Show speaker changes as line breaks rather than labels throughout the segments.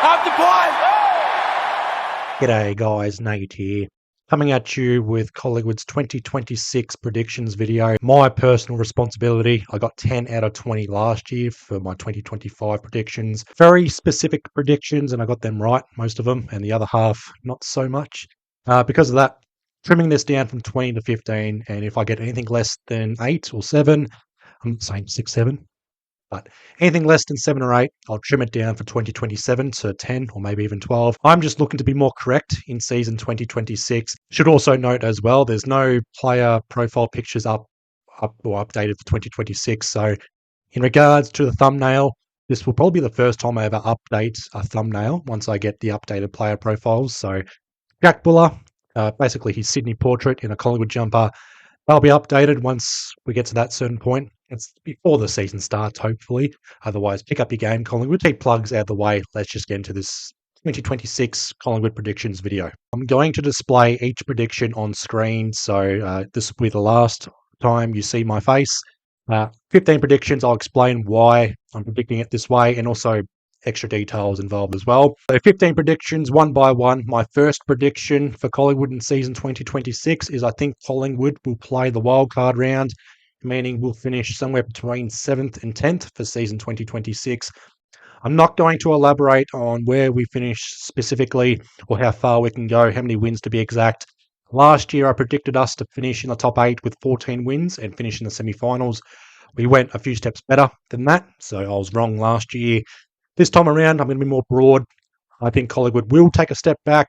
Up the pipe!
G'day guys, Nate here, coming at you with Collingwood's 2026 predictions video. My personal responsibility, I got 10 out of 20 last year for my 2025 predictions. Very specific predictions, and I got them right, most of them, and the other half, not so much. Because of that, trimming this down from 20 to 15, and if I get anything less than 8 or 7, I'm not saying 6, 7, but anything less than 7 or 8, I'll trim it down for 2027 to 10 or maybe even 12. I'm just looking to be more correct in season 2026. Should also note as well, there's no player profile pictures up or updated for 2026. So in regards to the thumbnail, this will probably be the first time I ever update a thumbnail once I get the updated player profiles. So Jack Buller, basically his Sydney portrait in a Collingwood jumper, that'll be updated once we get to that certain point. It's before the season starts, hopefully. Otherwise, pick up your game, Collingwood. Take plugs out of the way. Let's just get into this 2026 Collingwood predictions video. I'm going to display each prediction on screen, so this will be the last time you see my face. 15 predictions. I'll explain why I'm predicting it this way, and also extra details involved as well. So 15 predictions, one by one. My first prediction for Collingwood in season 2026 is I think Collingwood will play the wildcard round, meaning we'll finish somewhere between 7th and 10th for season 2026. I'm not going to elaborate on where we finish specifically or how far we can go, how many wins to be exact. Last year, I predicted us to finish in the top 8 with 14 wins and finish in the semi-finals. We went a few steps better than that, so I was wrong last year. This time around, I'm going to be more broad. I think Collingwood will take a step back,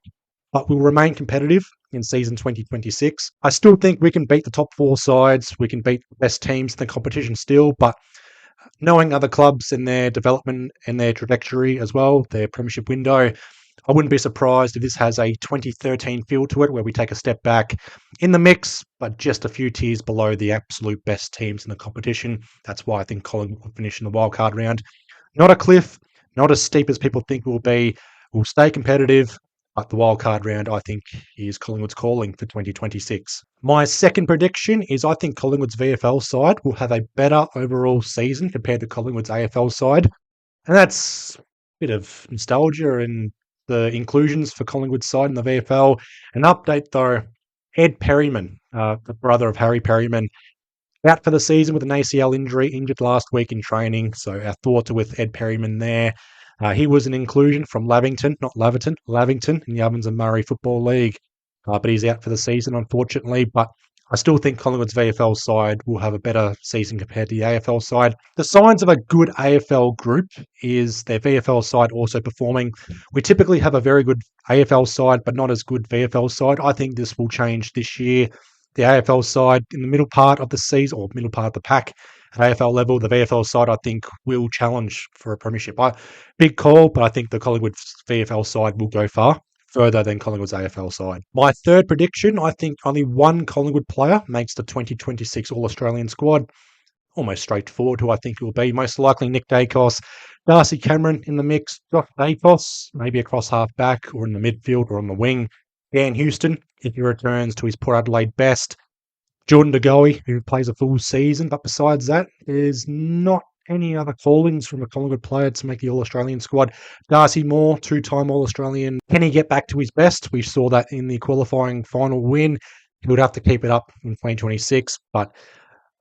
but will remain competitive in season 2026. I still think we can beat the top 4 sides. We can beat the best teams in the competition still, but knowing other clubs and their development and their trajectory as well, their premiership window, I wouldn't be surprised if this has a 2013 feel to it, where we take a step back in the mix, but just a few tiers below the absolute best teams in the competition. That's why I think Collingwood will finish in the wildcard round. Not a cliff, not as steep as people think it will be. We'll stay competitive, but the wildcard round, I think, is Collingwood's calling for 2026. My second prediction is I think Collingwood's VFL side will have a better overall season compared to Collingwood's AFL side. And that's a bit of nostalgia and the inclusions for Collingwood's side in the VFL. An update, though, Ed Perryman, the brother of Harry Perryman, out for the season with an ACL injury, injured last week in training. So our thoughts are with Ed Perryman there. He was an inclusion from Lavington, not Laverton, Lavington in the Ovens and Murray Football League. But he's out for the season, unfortunately. But I still think Collingwood's VFL side will have a better season compared to the AFL side. The signs of a good AFL group is their VFL side also performing. We typically have a very good AFL side, but not as good VFL side. I think this will change this year. The AFL side in the middle part of the season, or middle part of the pack at AFL level, the VFL side, I think, will challenge for a premiership. Big call, but I think the Collingwood VFL side will go far further than Collingwood's AFL side. My third prediction, I think only one Collingwood player makes the 2026 All-Australian squad. Almost straightforward who I think it will be. Most likely Nick Dacos, Darcy Cameron in the mix, Josh Dacos, maybe across half-back or in the midfield or on the wing. Dan Houston, if he returns to his Port Adelaide best. Jordan De Goey, who plays a full season. But besides that, there's not any other callings from a Collingwood player to make the All-Australian squad. Darcy Moore, 2-time All-Australian. Can he get back to his best? We saw that in the qualifying final win. He would have to keep it up in 2026, but a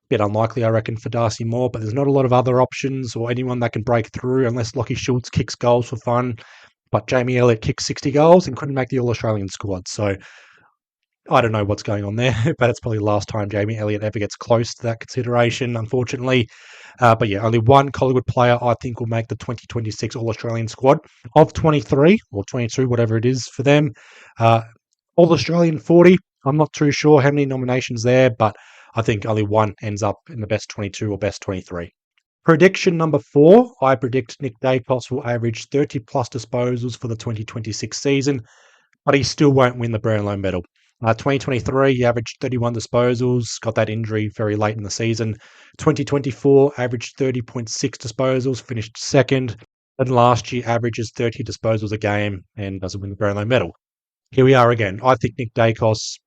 bit unlikely, I reckon, for Darcy Moore. But there's not a lot of other options or anyone that can break through unless Lockie Schultz kicks goals for fun. But Jamie Elliott kicked 60 goals and couldn't make the All-Australian squad. So I don't know what's going on there, but it's probably the last time Jamie Elliott ever gets close to that consideration, unfortunately. But yeah, only one Collingwood player I think will make the 2026 All-Australian squad of 23 or 22, whatever it is for them. All-Australian 40, I'm not too sure how many nominations there, but I think only one ends up in the best 22 or best 23. Prediction number 4, I predict Nick Dacos will average 30-plus disposals for the 2026 season, but he still won't win the Brownlow medal. 2023, he averaged 31 disposals, got that injury very late in the season. 2024, averaged 30.6 disposals, finished second. And last year, averages 30 disposals a game and doesn't win the Brownlow medal. Here we are again. I think Nick Dacos,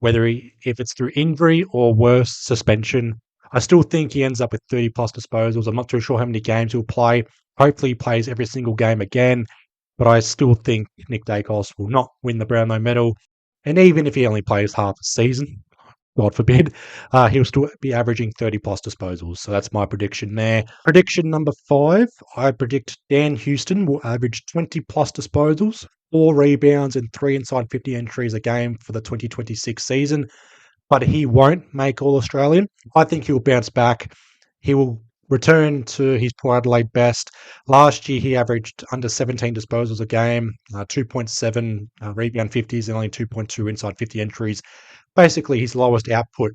if it's through injury or worse, suspension, I still think he ends up with 30-plus disposals. I'm not too sure how many games he'll play. Hopefully he plays every single game again. but I still think Nick Dacos will not win the Brownlow medal. And even if he only plays half a season, God forbid, he'll still be averaging 30 plus disposals. So that's my prediction there. Prediction number 5, I predict Dan Houston will average 20 plus disposals, 4 rebounds, and 3 inside 50 entries a game for the 2026 season. But he won't make All Australian. I think he'll bounce back. He will return to his Port Adelaide best. Last year, he averaged under 17 disposals a game, 2.7 rebound 50s, and only 2.2 inside 50 entries. Basically, his lowest output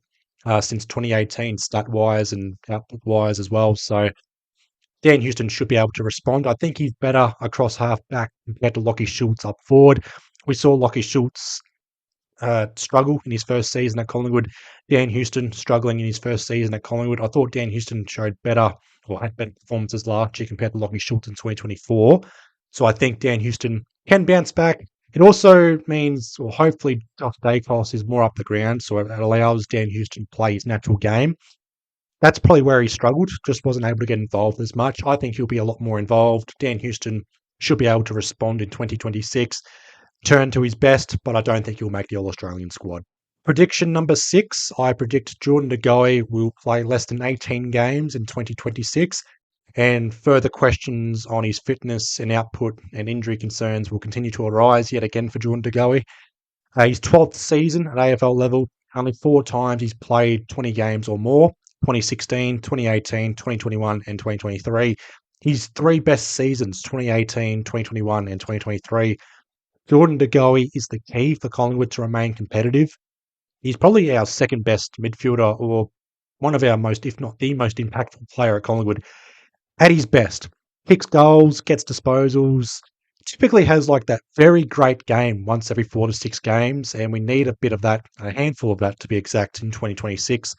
since 2018, stat wise and output wise as well. So Dan Houston should be able to respond. I think he's better across half back compared to Lockie Schultz up forward. We saw Lockie Schultz struggle in his first season at Collingwood. Dan Houston struggling in his first season at Collingwood. I thought Dan Houston showed better or had better performances last year compared to Lockie Schultz in 2024. So I think Dan Houston can bounce back. It also means, or hopefully, Josh Dacos is more up the ground, so it allows Dan Houston to play his natural game. That's probably where he struggled, just wasn't able to get involved as much. I think he'll be a lot more involved. Dan Houston should be able to respond in 2026, turn to his best, but I don't think he'll make the All-Australian squad. Prediction number 6, I predict Jordan De Goey will play less than 18 games in 2026, and further questions on his fitness and output and injury concerns will continue to arise yet again for Jordan De Goey. His 12th season at AFL level, only 4 times he's played 20 games or more, 2016, 2018, 2021 and 2023. His 3 best seasons, 2018, 2021 and 2023. Jordan De Goey is the key for Collingwood to remain competitive. He's probably our second best midfielder or one of our most, if not the most impactful player at Collingwood at his best. Kicks goals, gets disposals, typically has like that very great game once every 4 to 6 games, and we need a bit of that, a handful of that to be exact, in 2026.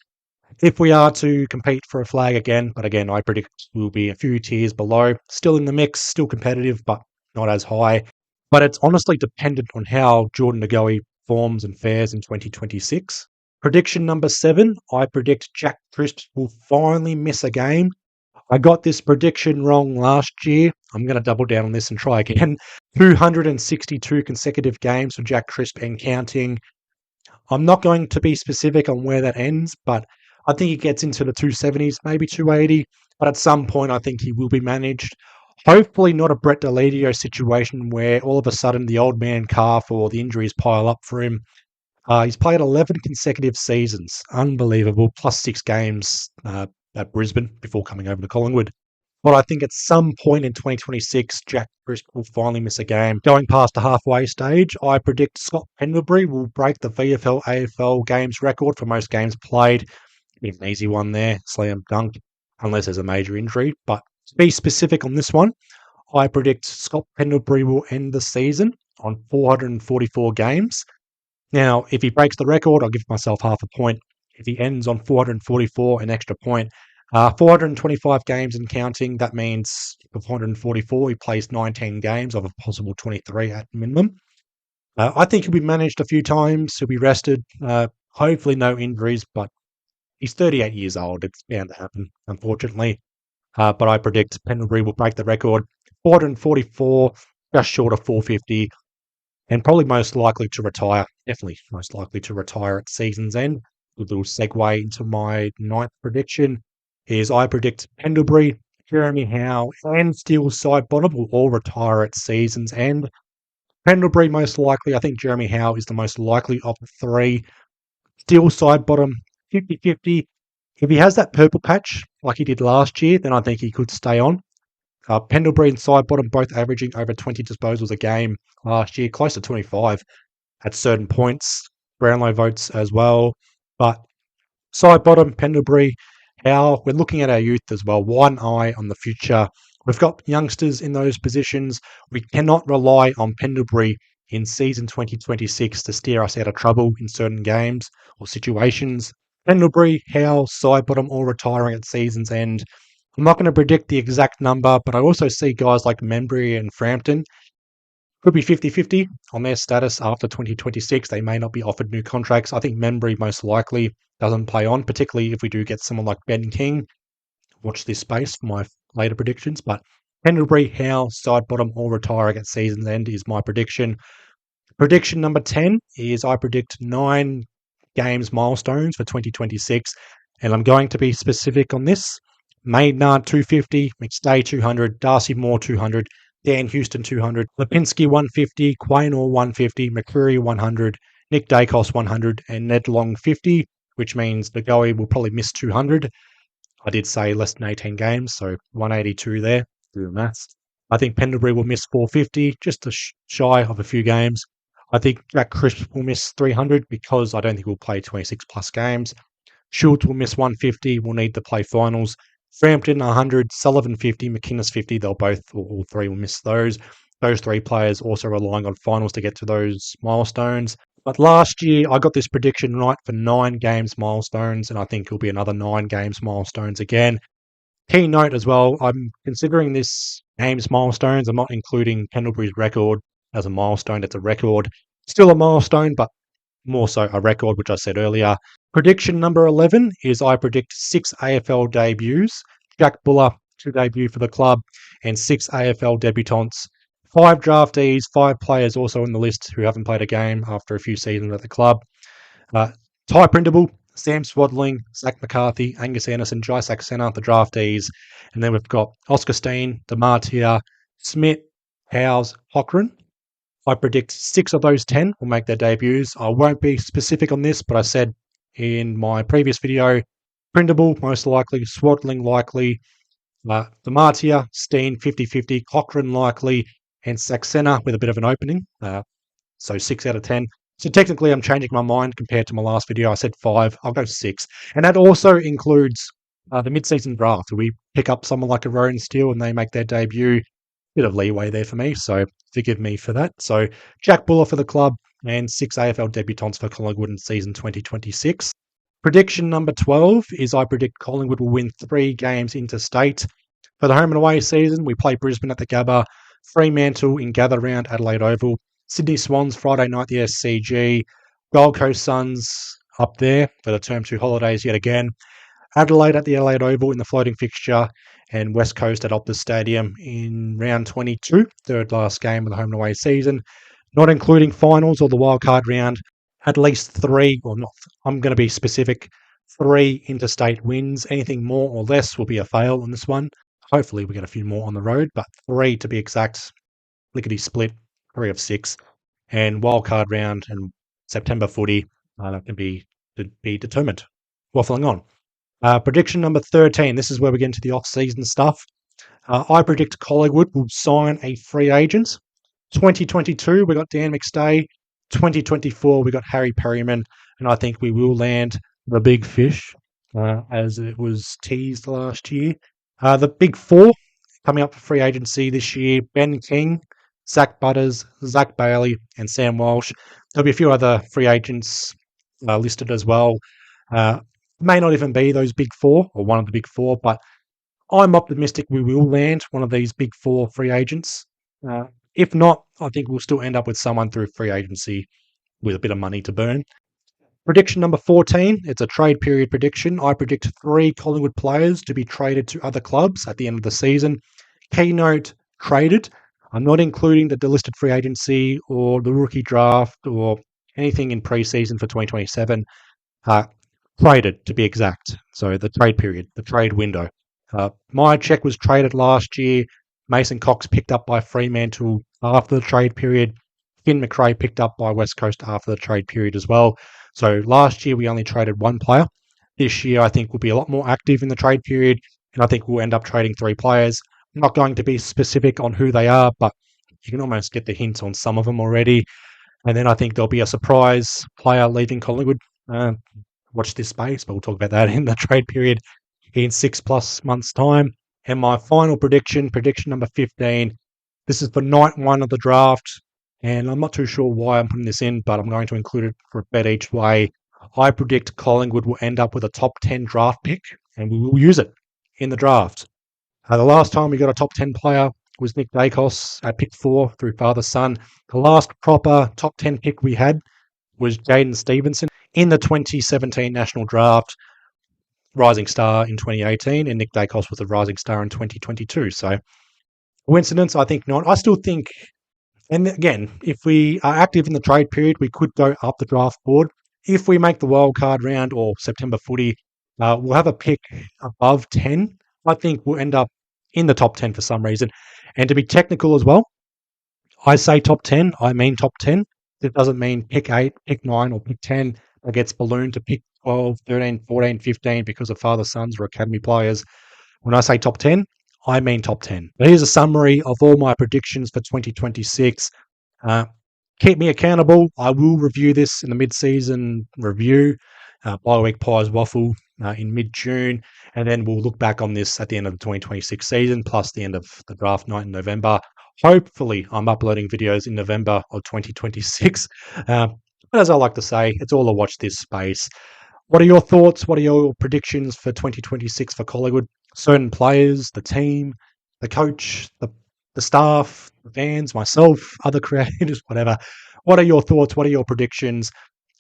If we are to compete for a flag again, but again, I predict we'll be a few tiers below, still in the mix, still competitive, but not as high. But it's honestly dependent on how Jordan De Goey forms and fares in 2026. Prediction number 7, I predict Jack Crisp will finally miss a game. I got this prediction wrong last year. I'm going to double down on this and try again. 262 consecutive games for Jack Crisp and counting. I'm not going to be specific on where that ends, but I think he gets into the 270s, maybe 280. But at some point, I think he will be managed. Hopefully not a Brett Deledio situation where all of a sudden the old man calf or the injuries pile up for him. He's played 11 consecutive seasons. Unbelievable. Plus 6 games at Brisbane before coming over to Collingwood. But I think at some point in 2026, Jack Crisp will finally miss a game. Going past the halfway stage, I predict Scott Pendlebury will break the VFL AFL games record for most games played. An easy one there, slam dunk, unless there's a major injury. But to be specific on this one, I predict Scott Pendlebury will end the season on 444 games. Now, if he breaks the record, I'll give myself half a point. If he ends on 444, an extra point. 425 games and counting, that means for 444, he plays 19 games of a possible 23 at minimum. I think he'll be managed a few times. He'll be rested. Hopefully no injuries, but he's 38 years old. It's bound to happen, unfortunately. But I predict Pendlebury will break the record. 444, just short of 450, and probably most likely to retire. Definitely most likely to retire at season's end. A little segue into my 9th prediction is I predict Pendlebury, Jeremy Howe, and Steele Sidebottom will all retire at season's end. Pendlebury most likely. I think Jeremy Howe is the most likely of the 3. Steele Sidebottom, 50-50. If he has that purple patch like he did last year, then I think he could stay on. Pendlebury and Sidebottom both averaging over 20 disposals a game last year, close to 25 at certain points. Brownlow votes as well. But Sidebottom, Pendlebury, Howe, we're looking at our youth as well. One eye on the future. We've got youngsters in those positions. We cannot rely on Pendlebury in season 2026 to steer us out of trouble in certain games or situations. Pendlebury, Howe, Sidebottom all retiring at season's end. I'm not going to predict the exact number, but I also see guys like Membry and Frampton could be 50-50 on their status after 2026. They may not be offered new contracts. I think Membry most likely doesn't play on, particularly if we do get someone like Ben King. Watch this space for my later predictions, but Pendlebury, Howe, side bottom, all retiring at season's end is my prediction. Prediction number 10 is I predict 9 games milestones for 2026, and I'm going to be specific on this. Maynard 250, McStay 200, Darcy Moore 200, Dan Houston 200, Lipinski 150, Quaynor 150, McCreary 100, Nick Dacos 100, and Ned Long 50, which means Nagoe will probably miss 200. I did say less than 18 games, so 182 there. Do the maths. I think Pendlebury will miss 450, just shy of a few games. I think Jack Crisp will miss 300 because I don't think we'll play 26 plus games. Schultz will miss 150. We'll need to play finals. Frampton 100, Sullivan 50, McInnes 50. They'll both, all three will miss those. Those three players also relying on finals to get to those milestones. But last year, I got this prediction right for 9 games milestones, and I think it'll be another 9 games milestones again. Key note as well, I'm considering this games milestones. I'm not including Pendlebury's record as a milestone. It's a record. Still a milestone, but more so a record, which I said earlier. Prediction number 11 is I predict 6 AFL debuts. Jack Buller to debut for the club, and 6 AFL debutants. 5 draftees, 5 players also on the list who haven't played a game after a few seasons at the club. Ty Printable, Sam Swadling, Zach McCarthy, Angus Anderson, Jai Saxena, the draftees. And then we've got Oscar Steen, DeMartia, Smith, Howes, Hockren. I predict 6 of those 10 will make their debuts. I won't be specific on this, but I said in my previous video, Printable most likely, Swadling likely, DeMartia, Steen 50-50, Cochrane likely, and Saxena with a bit of an opening. So 6 out of 10. So technically I'm changing my mind compared to my last video. I said 5, I'll go 6. And that also includes the mid-season draft. We pick up someone like a Rowan Steele and they make their debut. Bit of leeway there for me, so forgive me for that. So Jack Buller for the club and 6 AFL debutants for Collingwood in season 2026. Prediction number 12 is I predict Collingwood will win 3 games interstate. For the home and away season, we play Brisbane at the Gabba, Fremantle in Gather Round, Adelaide Oval, Sydney Swans Friday night, the SCG, Gold Coast Suns up there for the Term 2 holidays yet again, Adelaide at the Adelaide Oval in the floating fixture, and West Coast at Optus Stadium in round 22, third last game of the home and away season, not including finals or the wildcard round. At least 3, or not, I'm going to be specific, 3 interstate wins. Anything more or less will be a fail on this one. Hopefully we get a few more on the road, but 3 to be exact, lickety split, 3 of 6. And wildcard round and September footy can be determined. Waffling on. Prediction number 13. This is where we get into the off-season stuff. I predict Collingwood will sign a free agent. 2022, we got Dan McStay. 2024, we got Harry Perryman. And I think we will land the big fish, as it was teased last year. The big 4 coming up for free agency this year: Ben King, Zach Butters, Zach Bailey, and Sam Walsh. There'll be a few other free agents listed as well. May not even be those big 4 or one of the big 4, but I'm optimistic we will land one of these big 4 free agents. If not, I think we'll still end up with someone through free agency with a bit of money to burn. Prediction number 14, it's a trade period prediction. I predict 3 Collingwood players to be traded to other clubs at the end of the season. Keynote traded. I'm not including the delisted free agency or the rookie draft or anything in pre-season for 2027. Traded, to be exact. So the trade period, the trade window. My check was traded last year. Mason Cox picked up by Fremantle after the trade period. Finn McRae picked up by West Coast after the trade period as well. So last year we only traded 1 player. This year I think we'll be a lot more active in the trade period, and I think we'll end up trading 3 players. I'm not going to be specific on who they are, but you can almost get the hints on some of them already. And then I think there'll be a surprise player leaving Collingwood. Watch this space, but we'll talk about that in the trade period in 6+ months' time. And my final prediction number 15. This is for night 1 of the draft, and I'm not too sure why I'm putting this in, but I'm going to include it for a bet each way. I predict Collingwood will end up with a top 10 draft pick, and we will use it in the draft. The last time we got a top 10 player was Nick Dacos at pick 4 through father-son. The last proper top 10 pick we had was Jaden Stevenson in the 2017 national draft. Rising star in 2018, and Nick Dacos was a rising star in 2022. So Coincidence? I think not. I still think, and again, if we are active in the trade period, we could go up the draft board. If we make the wild card round or September footy, we'll have a pick above 10. I think we'll end up in the top 10 for some reason. And to be technical as well, I say top 10, I mean top 10. It doesn't mean pick 8, pick 9, or pick 10 that gets ballooned to pick 12, 13, 14, 15 because of father sons or academy players. When I say top 10, I mean top 10. But here's a summary of all my predictions for 2026. Uh, Keep me accountable. I will review this in the mid-season review, bi-week pies waffle in mid-June, and then we'll look back on this at the end of the 2026 season, plus the end of the draft night in November. Hopefully, I'm uploading videos in November of 2026. But as I like to say, it's all a watch this space. What are your thoughts? What are your predictions for 2026 for Collingwood? Certain players, the team, the coach, the staff, the fans, myself, other creators, whatever. What are your thoughts? What are your predictions?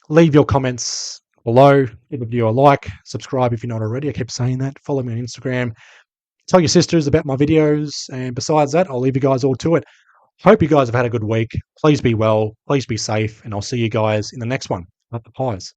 Leave your comments below. Give the video a like. Subscribe if you're not already. I keep saying that. Follow me on Instagram. Tell your sisters about my videos. And besides that, I'll leave you guys all to it. Hope you guys have had a good week. Please be well. Please be safe. And I'll see you guys in the next one. Up the pies.